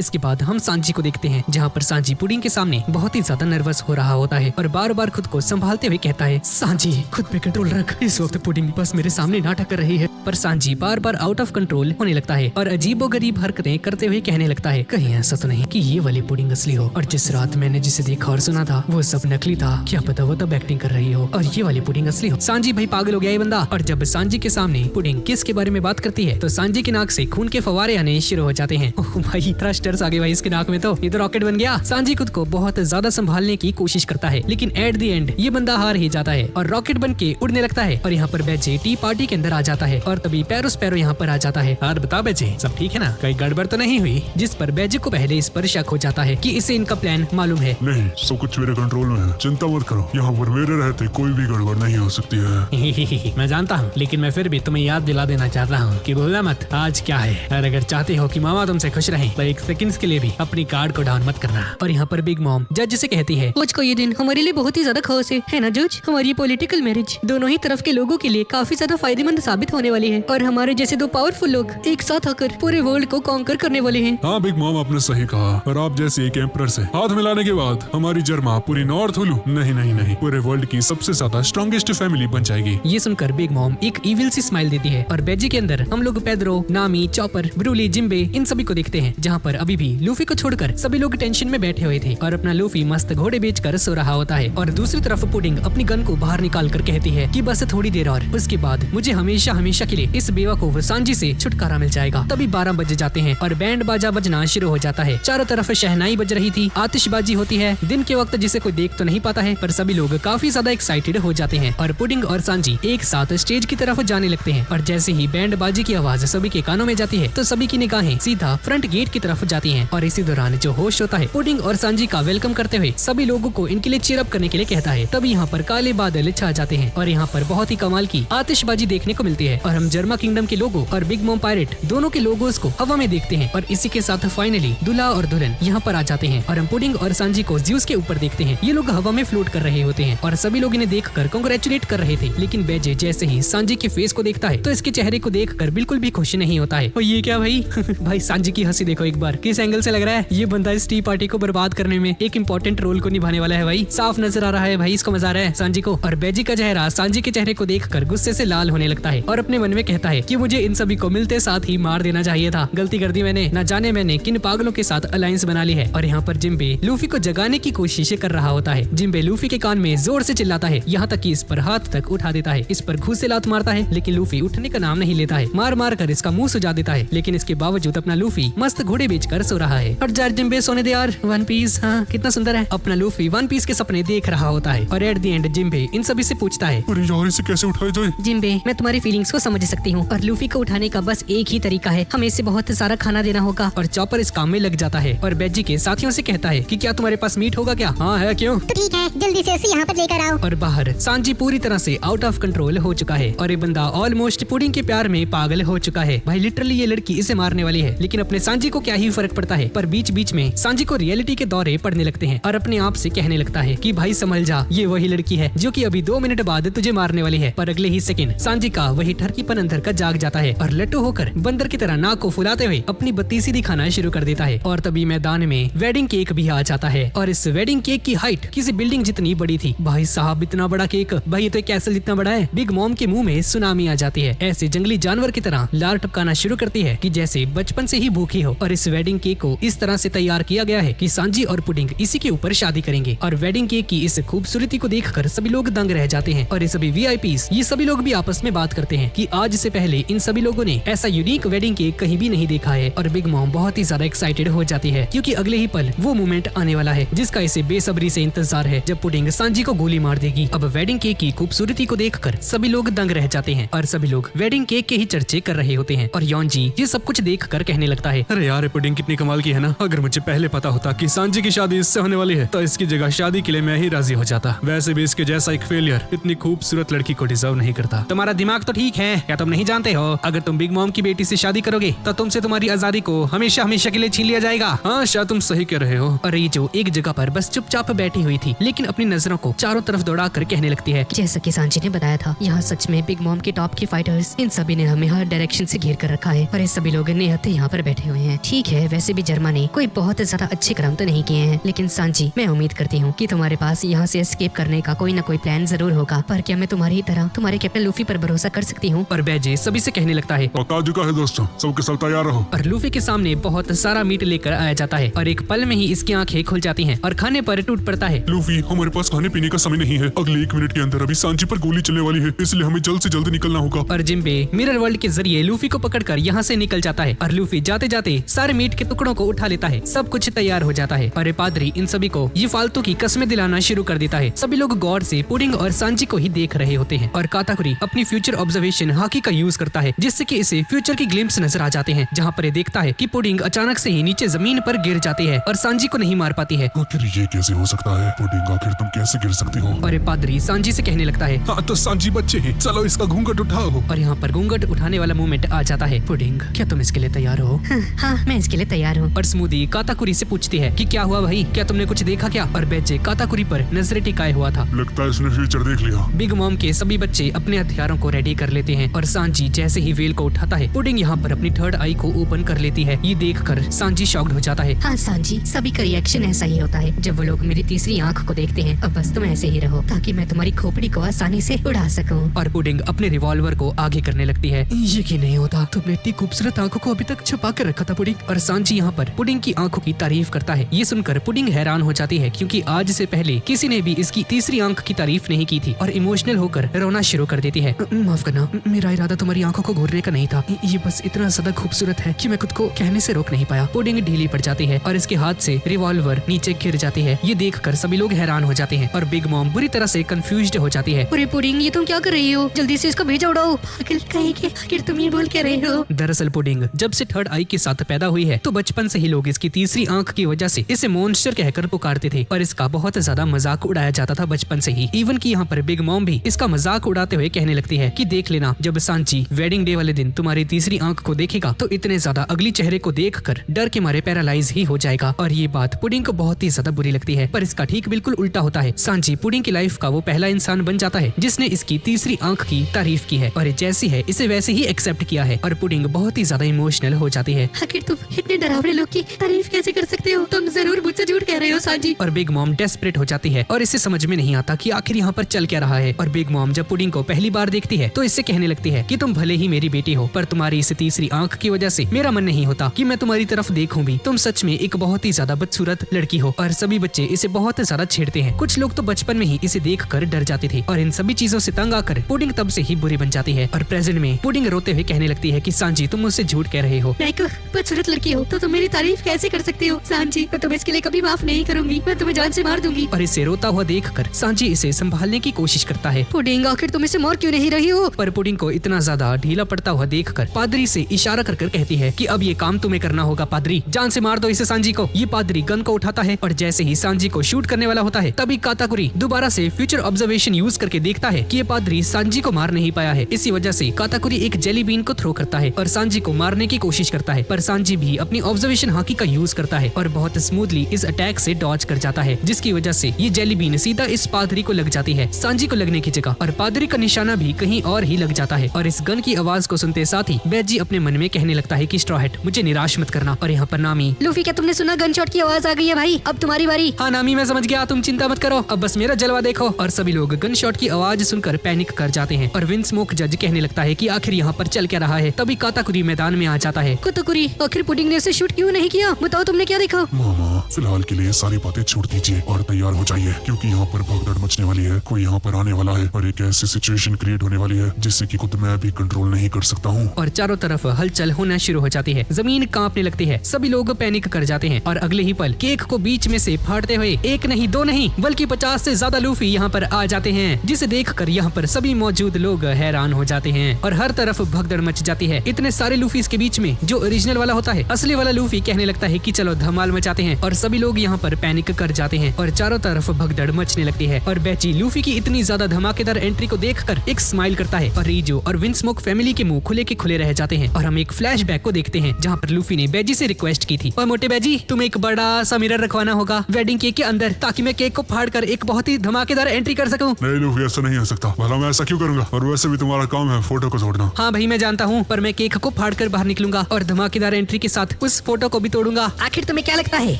इसके बाद हम सांजी को देखते हैं जहाँ पर सांजी पुडिंग के सामने बहुत ही ज्यादा नर्वस हो रहा होता है और बार बार खुद को संभालते हुए कहता है, सांजी खुद पे कंट्रोल रख, इस वक्त पुडिंग बस मेरे सामने नाटक कर रही है। पर Sanji bar bar out of control होने लगता है और अजीबोगरीब हरकतें करते हुए कहने लगता है, कहीं ऐसा तो नहीं कि ये वाली पुडिंग असली हो और जिस रात मैंने जिसे देखा और सुना था वो सब नकली था, क्या पता वो तब एक्टिंग कर रही हो और ये वाली पुडिंग असली हो। सांजी भाई पागल हो गया ये बंदा। और जब सांजी के सामने पुडिंग किस के बारे में बात करती है तो सांजी की नाक से खून के फवारे आने शुरू हो जाते हैं। ओह भाई थ्रस्टर्स आ गए भाई इसके नाक में, तो ये तो रॉकेट बन गया। सांजी खुद को बहुत ज्यादा संभालने की कोशिश करता है लेकिन एट द एंड ये बंदा हार ही जाता है और रॉकेट बन के उड़ने लगता है। और यहाँ पर बेजे टी पार्टी के अंदर आ जाता है और तभी पैरो यहाँ पर आ जाता है। और बता बेजे सब ठीक है ना, कहीं गड़बड़ तो नहीं हुई? जिस पर बेजे को पहले इस पर शक हो जाता है कि इसे इनका प्लान मालूम है। नहीं, सब कुछ मेरे कंट्रोल में है, चिंता मत करो, यहाँ पर मेरे रहते कोई भी गड़बड़ नहीं हो सकती है। मैं जानता हूँ लेकिन मैं फिर भी तुम्हें याद दिला देना चाहता हूँ कि भूलना मत आज क्या है। और अगर चाहते हो कि मामा तुमसे खुश रहें तो एक सेकंड के लिए भी अपनी कार्ड को डाउन मत करना। और यहाँ पर बिग मॉम जज से कहती है, आज का ये दिन हमारे लिए बहुत ही ज्यादा खास है ना जज? हमारी पॉलिटिकल मैरिज दोनों ही तरफ के लोगों के लिए काफी ज्यादा फायदेमंद साबित होने वाली है और हमारे जैसे दो पावरफुल लोग एक साथ आकर पूरे वर्ल्ड को कॉन्कर करने वाले हैं। हाँ बिग मॉम आपने सही कहा, और आप जैसे एक एम्परर से हाथ मिलाने के बाद हमारी जर्मा पूरी नॉर्थ हुलू नहीं पूरे वर्ल्ड की सबसे ज्यादा स्ट्रॉन्गेस्ट फैमिली बन जाएगी। ये सुनकर बिग मॉम एक इविल सी स्माइल देती है और बेजी के अंदर हम लोग पेड्रो, नामी, चॉपर, ब्रूली, जिम्बे इन सभी को देखते हैं जहाँ पर अभी भी लूफी को छोड़कर सभी लोग टेंशन में बैठे हुए थे और अपना लूफी मस्त घोड़े बेचकर सो रहा होता है। और दूसरी तरफ पुडिंग अपनी गन को बाहर निकाल कर कहती है कि बस थोड़ी देर और उसके बाद मुझे हमेशा हमेशा के लिए इस बेवकूफ सांजी से छुटकारा मिल जाएगा। तभी 12 बज जाते हैं और बैंड बाजा बजना शुरू हो जाता है। चारों तरफ शहनाई बज रही थी, आतिशबाजी होती है दिन के वक्त जिसे कोई देख तो नहीं पाता है पर सभी लोग काफी ज्यादा एक्साइटेड हो जाते हैं और पुडिंग और सांजी एक साथ स्टेज की तरफ जाने लगते हैं। और जैसे ही बैंड बाजी की आवाज सभी के कानों में जाती है तो सभी की निगाहें सीधा फ्रंट गेट की तरफ जाती हैं। और इसी दौरान जो होस्ट होता है पुडिंग और सांजी का वेलकम करते हुए सभी लोगों को इनके लिए चीयर अप करने के लिए कहता है। तभी यहाँ पर काले बादल छा जाते हैं और यहाँ पर बहुत ही कमाल की आतिशबाजी देखने को मिलती है और हम जर्मा किंगडम के लोगो और बिग मॉम पायरेट दोनों के लोगोस को हवा में देखते हैं। और इसी के साथ फाइनली दूल्हा और दुल्हन यहाँ पर आ जाते हैं और हम पुडिंग और सांजी को ज़्यूस के ऊपर देखते हैं। ये लोग हवा में फ्लोट कर रहे होते हैं और सभी लोग इन्हें देखकर कांग्रेचुलेट कर रहे थे। लेकिन बेजे जैसे ही सांजी के फेस को देखता है तो इसके चेहरे को देखकर बिल्कुल भी खुश नहीं होता है। और ये क्या भाई भाई सांजी की हंसी देखो एक बार, किस एंगल से लग रहा है ये बंदा इस टी पार्टी को बर्बाद करने में एक इंपॉर्टेंट रोल को निभाने वाला है। भाई साफ नजर आ रहा है भाई इसको मजा आ रहा है सांजी को। और बेजी का चेहरा सांजी के चेहरे को देखकर गुस्से से लाल होने लगता है और अपने मन में कहता है कि मुझे इन सभी को मिलते साथ ही मार देना चाहिए था, गलती कर दी मैंने, न जाने मैंने किन पागलों के साथ अलायंस बना ली है। और यहाँ पर जिम्बे लूफी को जगाने की कोशिश कर रहा होता है। जिम्बे लूफी के कान में जोर से चिल्लाता है, यहाँ तक कि इस पर हाथ तक उठा देता है, इस पर घूस से लात मारता है लेकिन लूफी उठने का नाम नहीं लेता है। मार मार कर इसका मुंह सुजा देता है लेकिन इसके बावजूद अपना लूफी मस्त घोड़े बेचकर सो रहा है। और जार जिम्बे सोने दे यार, वन पीस, हाँ कितना सुंदर है। अपना लूफी वन पीस के सपने देख रहा होता है और एट द एंड जिम्बे इन सभी से पूछता है, अरे यार इसे कैसे उठाया जाए? जिम्बे मैं तुम्हारी फीलिंग्स को समझ सकती हूँ और लूफी को उठाने का बस एक ही तरीका है, हमें इसे बहुत सारा खाना देना होगा। और चॉपर इस काम में लग जाता है और बेजी के साथियों से कहता है कि क्या तुम्हारे पास मीट होगा क्या? हाँ है, क्यों? तो ठीक है, जल्दी से उसे यहाँ पर लेकर आओ। और बाहर सांजी पूरी तरह से आउट ऑफ कंट्रोल हो चुका है और ये बंदा ऑलमोस्ट पुडिंग के प्यार में पागल हो चुका है। भाई लिटरली ये लड़की इसे मारने वाली है लेकिन अपने सांजी को क्या ही फर्क पड़ता है। पर बीच बीच में सांजी को रियलिटी के दौरे पड़ने लगते हैं और अपने आप से कहने लगता है कि भाई संभल जा, ये वही लड़की है जो कि अभी 2 मिनट बाद तुझे मारने वाली है। पर अगले ही सेकंड सांजी का वही ठरकीपन अंदर का जाग जाता है और लट्टू होकर बंदर की तरह नाक को फुलाते हुए अपनी बत्तीसी दिखाना शुरू कर देता है। और तभी मैदान में वेडिंग केक भी आ जाता है और इस वेडिंग केक की हाइट किसी बिल्डिंग जितनी बड़ी थी। भाई साहब इतना बड़ा केक, भाई ये तो एक कैसल जितना बड़ा है। बिग मॉम के मुंह में सुनामी आ जाती है, ऐसे जंगली जानवर की तरह लार टपकाना शुरू करती है कि जैसे बचपन से ही भूखी हो। और इस वेडिंग केक को इस तरह से तैयार किया गया है कि सांजी और पुडिंग इसी के ऊपर शादी करेंगे। और वेडिंग केक की इस खूबसूरती को देखकर सभी लोग दंग रह जाते हैं और ये सभी वीआईपीज ये सभी लोग भी आपस में बात करते हैं कि आज से पहले इन सभी लोगों ने ऐसा यूनिक वेडिंग केक कहीं भी नहीं देखा है। और बिग मॉम बहुत ही ज्यादा एक्साइटेड हो जाती है क्योंकि अगले ही पल वो मोमेंट आने वाला है जिसका इसे बेसब्री से इंतजार है जब पुडिंग सांजी को गोली मार देगी। अब वेडिंग केक की खूबसूरती को देखकर सभी लोग दंग रह जाते हैं और सभी लोग वेडिंग केक के ही चर्चे कर रहे होते हैं। और योंजी ये सब कुछ देखकर कहने लगता है, अरे यार पुडिंग कितनी कमाल की है ना, अगर मुझे पहले पता होता कि सांजी की शादी इससे होने वाली है तो इसकी जगह शादी के लिए मैं ही राजी हो जाता। वैसे भी इसके जैसा एक फेलियर इतनी खूबसूरत लड़की को डिजर्व नहीं करता। तुम्हारा दिमाग तो ठीक है, क्या तुम नहीं जानते हो अगर तुम बिग मॉम की बेटी से शादी करोगे तो तुमसे तुम्हारी आजादी को हमेशा हमेशा के लिए छीन लिया जाएगा। हाँ शायद तुम सही कह रहे हो। और ये जो एक जगह पर बस चुपचाप बैठी हुई थी लेकिन अपनी नजरों को चारों तरफ दौड़ा कर कहने लगती है, जैसा कि सांजी ने बताया था यहाँ सच में बिग मॉम के टॉप के फाइटर्स इन सभी ने हमें हर डायरेक्शन से घेर कर रखा है और ये सभी लोग निहत्थे यहाँ पर बैठे हुए हैं। ठीक है वैसे भी जर्मा ने कोई बहुत ज्यादा अच्छे कर्म तो नहीं किए हैं, लेकिन सांजी मैं उम्मीद करती हूँ कि तुम्हारे पास यहाँ से एस्केप करने का कोई न कोई प्लान जरूर होगा। पर क्या मैं तुम्हारी ही तरह तुम्हारे कैप्टन लूफी पर भरोसा कर सकती हूँ? और बेजी सभी से कहने लगता है पका चुका है दोस्तों, सबके सब तैयार रहो। और लूफी के सामने बहुत सारा मीट लेकर आया जाता है और एक पल में ही इसकी आंखें खुल जाती हैं और खाने पर टूट पड़ता है। लूफी, हमारे पास खाने पीने का समय नहीं है, अगले 1 मिनट के अंदर अभी सांची पर गोली चलने वाली है, इसलिए हमें जल्द से जल्द निकलना होगा। और जिम्बे मिरर वर्ल्ड के जरिए लूफी को पकड़कर यहाँ से निकल जाता है और लूफी जाते जाते सारे मीट के टुकड़ों को उठा लेता है। सब कुछ तैयार हो जाता है और ये पादरी इन सभी को ये फालतू की कस्में दिलाना शुरू कर देता है। सभी लोग गौर से पुडिंग और सांची को ही देख रहे होते हैं और काताकुरी अपनी फ्यूचर ऑब्जर्वेशन हाकी का यूज करता है, जिससे कि इसे फ्यूचर की ग्लिम्स नजर आ जाते हैं, जहाँ पर ये देखता है कि पुडिंग अचानक से ही नीचे जमीन पर गिर जाती है और सांजी को नहीं मार पाती है। आखिर ये कैसे हो सकता है? पुडिंग, आखिर तुम कैसे गिर सकती हो? और ये पादरी सांजी से कहने लगता है हाँ तो सांची बच्चे हैं, चलो इसका घूंघट उठाओ। और यहाँ पर घूंघट उठाने वाला मूवमेंट आ जाता है। पुडिंग, क्या तुम इसके लिए तैयार हो? हाँ मैं इसके लिए तैयार हूँ। और स्मूदी काताकुरी से पूछती है कि क्या हुआ भाई, क्या तुमने कुछ देखा क्या? और बेजे काताकुरी पर नजरें टिकाए हुआ था। लगता है इसने फ्यूचर देख लिया। बिग मॉम के सभी बच्चे अपने हथियारों को रेडी कर लेते हैं और सांजी जैसे ही वेल को उठाता है, पुडिंग यहाँ पर अपनी थर्ड आई को ओपन कर लेती है। ये देखकर सांजी शॉक्ड हो जाता है। हाँ सांजी, सभी का रिएक्शन ऐसा ही होता है जब वो लोग मेरी तीसरी आंख को देखते हैं। अब बस तुम ऐसे ही रहो ताकि मैं तुम्हारी खोपड़ी को आसानी से उड़ा सकूं। और पुडिंग अपने रिवॉल्वर को आगे करने लगती है। यकीन नहीं होता तुमने इतनी खूबसूरत आंखों को अभी तक छुपा कर रखा था पुडिंग। और सांजी यहाँ पर पुडिंग की आंखों की तारीफ करता है। ये सुनकर पुडिंग हैरान हो जाती है क्योंकि आज से पहले किसी ने भी इसकी तीसरी आंख की तारीफ नहीं की थी और इमोशनल होकर रोना शुरू कर देती है। माफ करना, मेरा इरादा तुम्हारी आंखों को घूरने का नहीं था, ये बस इतना ज्यादा खूबसूरत है कि मैं खुद को कहने से रोक नहीं पाया। पुडिंग ढीली पड़ जाती है और इसके हाथ से रिवॉल्वर नीचे गिर जाती है। ये देखकर सभी लोग हैरान हो जाते हैं और बिग मॉम बुरी तरह से कंफ्यूज्ड हो जाती है। अरे पुडिंग, ये तुम क्या कर रही हो? जल्दी से इसका भेजा उड़ाओ। आखिर तुम ये बोल क्या रहे हो? दरअसल पुडिंग जब से थर्ड आई के साथ पैदा हुई है तो बचपन से ही लोग इसकी तीसरी आंख की वजह से इसे मॉन्स्टर कहकर पुकारते थे और इसका बहुत ज्यादा मजाक उड़ाया जाता था बचपन से ही। इवन कि यहाँ पर बिग मॉम भी इसका मजाक उड़ाते हुए कहने लगती है कि देख लेना, जब सांची वेडिंग डे वाले दिन तुम्हारी तीसरी आंख को देखेगा तो इतने ज्यादा अगली चेहरे को देखकर डर के मारे पैरालाइज ही हो जाएगा। और ये बात पुडिंग को बहुत ही ज्यादा बुरी लगती है, पर इसका ठीक बिल्कुल उल्टा होता है। सांची पुडिंग की लाइफ का वो पहला इंसान बन जाता है जिसने इसकी तीसरी आंख की तारीफ की है और ये जैसी है इसे वैसे ही एक्सेप्ट किया है और पुडिंग बहुत ही ज्यादा इमोशनल हो जाती है। आखिर तुम इतने डरावने लोग की तारीफ कैसे कर सकते हो? तुम जरूर मुझसे झूठ कह रहे हो सांजी। और बिग मॉम डेस्परेट हो जाती है और इसे समझ में नहीं आता कि आखिर यहाँ पर चल क्या रहा है। और बिग मॉम जब पुडिंग को पहली बार देखती है तो इससे कहने लगती है कि तुम भले ही मेरी बेटी हो, पर तुम्हारी इस तीसरी आंख की वजह से मेरा मन नहीं होता कि मैं तुम्हारी तरफ देखूं भी। तुम सच में एक बहुत ही ज्यादा बदसूरत लड़की हो। और सभी बच्चे इसे बहुत ज्यादा छेड़ते हैं। कुछ लोग तो बचपन में ही इसे देखकर डर जाते थे और इन सभी चीजों से तंग आकर पुडिंग तब से ही बुरी बन जाती है। और प्रेजेंट में पुडिंग रोते हुए कहने लगती है कि सांजी तुम मुझसे झूठ कह रहे हो। मैं एक बदसूरत लड़की हूँ तो तुम मेरी तारीफ कैसे कर सकते हो सांजी? मैं तुम्हें इसके लिए कभी माफ नहीं करूंगी, मैं तुम्हें जान से मार दूंगी। और इसे रोता हुआ देखकर सांजी इसे संभालने की कोशिश करता है। पुडिंग, आखिर तुम इसे मार क्यों नहीं रही हो? पर पुडिंग को इतना ज्यादा ढीला पड़ता हुआ देखकर पादरी से इशारा कर कहती है कि अब ये काम तुम्हें करना होगा पादरी, जान से मार दो इसे सांजी को। ये पादरी गन को उठाता है और जैसे ही सांजी को शूट करने वाला होता है तभी काताकुरी दोबारा से फ्यूचर ऑब्जर्वेशन यूज करके देखता है कि ये पादरी सांजी को मार नहीं पाया है। इसी वजह से काताकुरी एक जेली बीन को थ्रो करता है और सांजी को मारने की कोशिश करता है, पर सांजी भी अपनी ऑब्जर्वेशन हाकी का यूज करता है और बहुत स्मूथली इस अटैक से डॉज कर जाता है, जिसकी वजह से ये जेली बीन सीधा इस पादरी को लग जाती है सांजी को लगने की जगह, और पादरी का निशाना भी कहीं और ही लग जाता है। और इस गन की आवाज को सुनते साथ ही बेजी अपने मन में कहने लगता है कि स्ट्रॉ हैट, मुझे निराश मत करना। और यहाँ पर नामी, लूफी क्या तुमने सुना? गन शॉट की आवाज आ गई है भाई, अब तुम्हारी बारी। हाँ नामी मैं समझ गया, तुम चिंता मत करो, अब बस मेरा जलवा देखो। और सभी लोग गन शॉट की आवाज सुनकर पैनिक कर जाते हैं और विंस्मोक जज कहने लगता है कि आखिर यहाँ पर चल क्या रहा है। तभी काताकुरी मैदान में आ जाता है। काताकुरी, आखिर पुडिंग ने उसे शूट क्यों नहीं किया? बताओ तुमने क्या देखा? मामा, फिलहाल के लिए सारी बातें छोड़ दीजिए और तैयार हो जाइए क्योंकि यहाँ पर भगदड़ मचने वाली है। कोई यहाँ पर आने वाला है और एक ऐसी सिचुएशन क्रिएट होने वाली है जिससे कि खुद मैं भी कंट्रोल नहीं कर सकता हूँ। और चारों तरफ हलचल होना शुरू हो जाती है, जमीन कांपने लगती है, सभी लोग पैनिक कर जाते हैं और अगले ही पल केक को बीच में से फाड़ते हुए एक नहीं दो नहीं बल्कि 50 से ज्यादा लूफी यहाँ पर आ जाते हैं, जिसे देखकर यहाँ पर सभी मौजूद लोग हैरान हो जाते हैं और हर तरफ भगदड़ मच जाती है। इतने सारे लूफी के बीच में जो ओरिजिनल वाला होता है, असली वाला लूफी कहने लगता है कि चलो धमाल मचाते हैं और सभी लोग यहाँ पर पैनिक कर जाते हैं और चारों तरफ भगदड़ मचने लगती है। और बेची लूफी की इतनी ज्यादा धमाकेदार एंट्री को देखकर एक स्माइल करता है और रीजो और विंस्मोक फैमिली के मुंह खुले के खुले रह जाते हैं। और हम एक फ्लैशबैक को देखते हैं जहाँ पर लूफी ने बेजी से रिक्वेस्ट की थी, और मोटे बेजी तुम्हें एक बड़ा सा मिरर रखवाना होगा वेडिंग केक के अंदर ताकि मैं केक को फाड़कर एक बहुत ही धमाकेदार एंट्री कर सकूं। नहीं लूफी, ऐसा नहीं हो सकता, भला मैं ऐसा क्यों करूंगा? और वैसे भी तुम्हारा काम है फोटो को छोड़ना। हाँ भाई मैं जानता हूँ, पर मैं केक को फाड़कर बाहर निकलूंगा और धमाकेदार एंट्री के साथ उस फोटो को भी तोड़ूंगा। आखिर तुम्हें क्या लगता है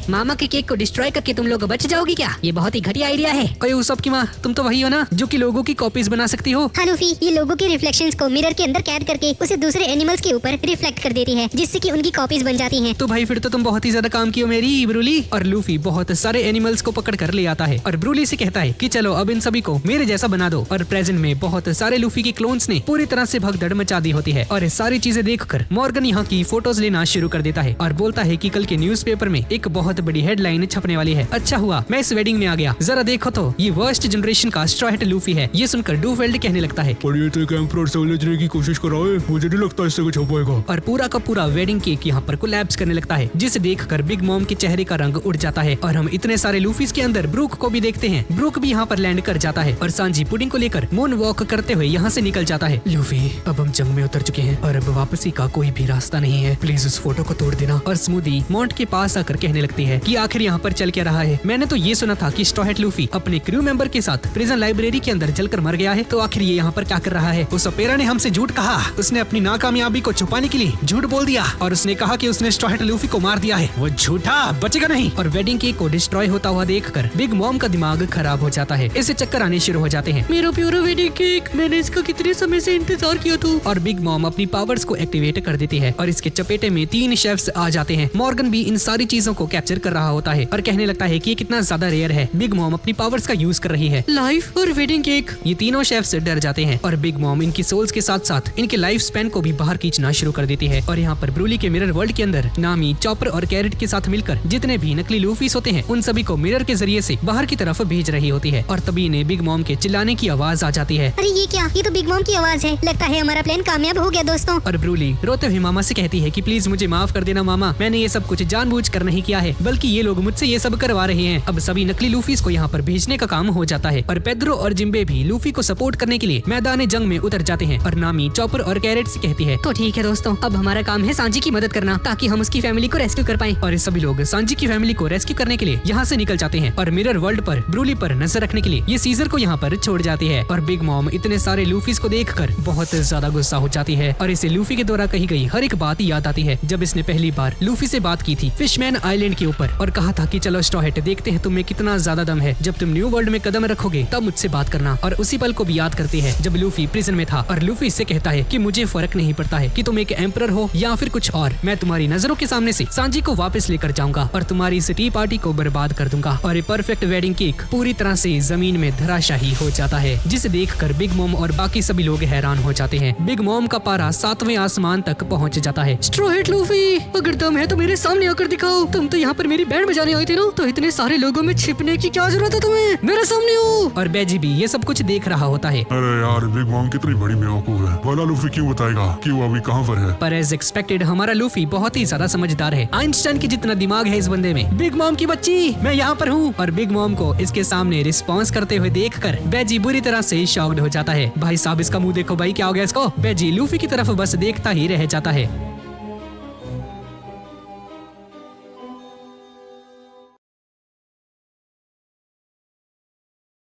मामा के केक को डिस्ट्रॉय करके तुम लोग बच जाओगी क्या? ये बहुत ही घटिया आइडिया है। अरे उस सब की माँ, तुम तो वही हो ना जो कि लोगों की कॉपीज बना सकती हो। हाँ लूफी, ये लोगों के रिफ्लेक्शंस को मिरर के अंदर कैद करके उसे दूसरे एनिमल्स के ऊपर रिफ्लेक्ट कर देती है, जिससे कि उनकी कॉपीज बन जाती हैं। तो भाई फिर तो तुम बहुत ही ज्यादा काम की हो मेरी ब्रूली। और लूफी बहुत सारे एनिमल्स को पकड़ कर ले आता है और ब्रूली से कहता है कि चलो अब इन सभी को मेरे जैसा बना दो। और प्रेजेंट में बहुत सारे लूफी के क्लोन्स ने पूरी तरह से भगदड़ मचा दी होती है। और ये सारी चीजें देखकर मॉर्गन यहाँ की फोटोज लेना शुरू कर देता है और बोलता है कि कल के न्यूज़पेपर में एक बहुत बड़ी हेडलाइन छपने वाली है। अच्छा हुआ मैं इस वेडिंग में आ गया, जरा देखो तो ये वर्स्ट जनरेशन का स्ट्रॉ हैट लूफी है। ये सुनकर डूफेल्ड कहने लगता है, पर ये तो एक एम्परर से उलझने की कोशिश कर रहा है, मुझे नहीं लगता इससे कुछ हो पाएगा। और पूरा का पूरा वेडिंग केक यहाँ पर कोलैप्स करने लगता है, जिसे देखकर बिग मॉम के चेहरे का रंग उड़ जाता है। और हम इतने सारे लूफीज के अंदर ब्रूक को भी देखते हैं। ब्रूक भी यहाँ पर लैंड कर जाता है और सांजी पुडिंग को लेकर मून वॉक करते हुए यहाँ से निकल जाता है। लूफी, अब हम जंग में उतर चुके हैं और अब वापसी का कोई भी रास्ता नहीं है, प्लीज उस फोटो को तोड़ देना। और स्मूदी मॉन्ट के पास आकर कहने लगती है कि आखिर यहाँ पर चल क्या रहा है। मैंने तो ये सुना था कि स्ट्रॉ हैट लूफी अपने क्रू मेंबर के साथ प्रिजन लाइब्रेरी के अंदर जलकर मर गया है, तो आखिर ये यहाँ पर क्या कर रहा है। उस ओपेरा ने हमसे झूठ कहा, उसने अपनी नाकामयाबी को छुपाने के लिए झूठ बोल दिया और उसने कहा कि उसने स्ट्रॉ हैट लूफी को मार दिया है। वो झूठा बचेगा नहीं। और वेडिंग केक को डिस्ट्रॉय होता हुआ देखकर बिग मॉम का दिमाग खराब हो जाता है, इसे चक्कर आने शुरू हो जाते हैं। मेरा प्यारा वेडिंग केक, मैंने इसका कितने समय से इंतजार किया था। और बिग मॉम अपनी पावर्स को एक्टिवेट कर देती है और इसके चपेटे में 3 शेफ्स आ जाते हैं। मॉर्गन भी इन सारी चीजों को कैप्चर कर रहा होता है और कहने लगता है कि ये कितना ज्यादा रेयर है। बिग मॉम अपनी पावर्स का यूज कर रही है। लाइफ और वेडिंग केक, ये तीनों शेफ्स डर जाते हैं और बिग मॉम इनकी सोल्स के साथ साथ इनके लाइफ स्पैन को भी बाहर खींचना शुरू कर देती है। और यहाँ पर ब्रूली के मिरर वर्ल्ड के अंदर नामी, चॉपर और कैरेट के साथ मिलकर जितने भी नकली लूफीस होते हैं उन सभी को मिरर के जरिए से बाहर की तरफ भेज रही होती है। और तभी इन्हें बिग मॉम के चिल्लाने की आवाज आ जाती है। अरे ये क्या, ये तो बिग मॉम की आवाज है। लगता है हमारा प्लान कामयाब हो गया दोस्तों। और ब्रूली रोते हुए मामा से कहती है कि प्लीज मुझे माफ कर देना मामा, मैंने ये सब कुछ जानबूझकर नहीं किया है, बल्कि ये लोग मुझसे ये सब करवा रहे हैं। अब सभी नकली लूफीस को यहाँ पर भेजने का काम हो जाता है और पेड्रो और जिम्बे भी लूफी को सपोर्ट करने के लिए मैदान जंग में उतर जाते हैं। और नामी, चॉपर और कैरेट से कहती है, तो ठीक है दोस्तों, अब हमारा काम है सांजी की मदद करना ताकि हम उसकी फैमिली को रेस्क्यू कर पाएं। और ये सभी लोग सांजी की फैमिली को रेस्क्यू करने के लिए यहाँ से निकल जाते हैं और मिरर वर्ल्ड पर ब्रूली पर नजर रखने के लिए ये सीजर को यहाँ पर छोड़ जाती है। और बिग मॉम इतने सारे लूफीस को देखकर बहुत ज्यादा गुस्सा हो जाती है और इसे लूफी के द्वारा कही गई हर एक बात याद आती है, जब इसने पहली बार लूफी से बात की थी फिशमैन आइलैंड के ऊपर और कहा था कि चलो स्ट्रॉ हैट, देखते हैं तुम्हें कितना ज्यादा दम है, जब तुम न्यू वर्ल्ड में कदम रखोगे तब मुझसे बात करना। और उसी पल को भी याद करती है जब लूफी प्रिजन में था और लूफी इससे कहता है कि मुझे फर्क नहीं पड़ता है कि तुम एक एम्परर हो या फिर कुछ और, मैं तुम्हारी नजरों के सामने से सांजी को वापस लेकर जाऊंगा और तुम्हारी इस टी पार्टी को बर्बाद कर दूंगा। और ये परफेक्ट वेडिंग केक पूरी तरह से जमीन में धराशाही हो जाता है, जिसे देखकर बिग मॉम और बाकी सभी लोग हैरान हो जाते हैं। बिग मॉम का पारा 7वें आसमान तक पहुंच जाता है। स्ट्रॉ हैट लूफी, अगर दम है तो मेरे सामने आकर दिखाओ। तुम तो यहाँ पर मेरी बैंड बजाने आई थी ना, तो इतने सारे लोगों में छिपने की क्या जरूरत है तुम्हें, मेरे सामने हो। और बेजी भी ये सब कुछ देख रहा होता है। अरे यार, बिग मॉम कितनी बड़ी बेवकूफ है। भला लूफी क्यों बताएगा कि वो अभी कहाँ पर है। पर एज एक्सपेक्टेड हमारा लूफी बहुत ही ज्यादा समझदार है। आइंस्टाइन के जितना दिमाग है इस बंदे में। बिग मॉम की बच्ची, मैं यहाँ पर हूँ। और बिग मॉम को इसके सामने रिस्पॉन्स करते हुए देखकर बेजी बुरी तरह से शॉक्ड हो जाता है। भाई साहब, इसका मुंह देखो भाई, क्या हो गया इसको। बेजी लूफी की तरफ बस देखता ही रह जाता है।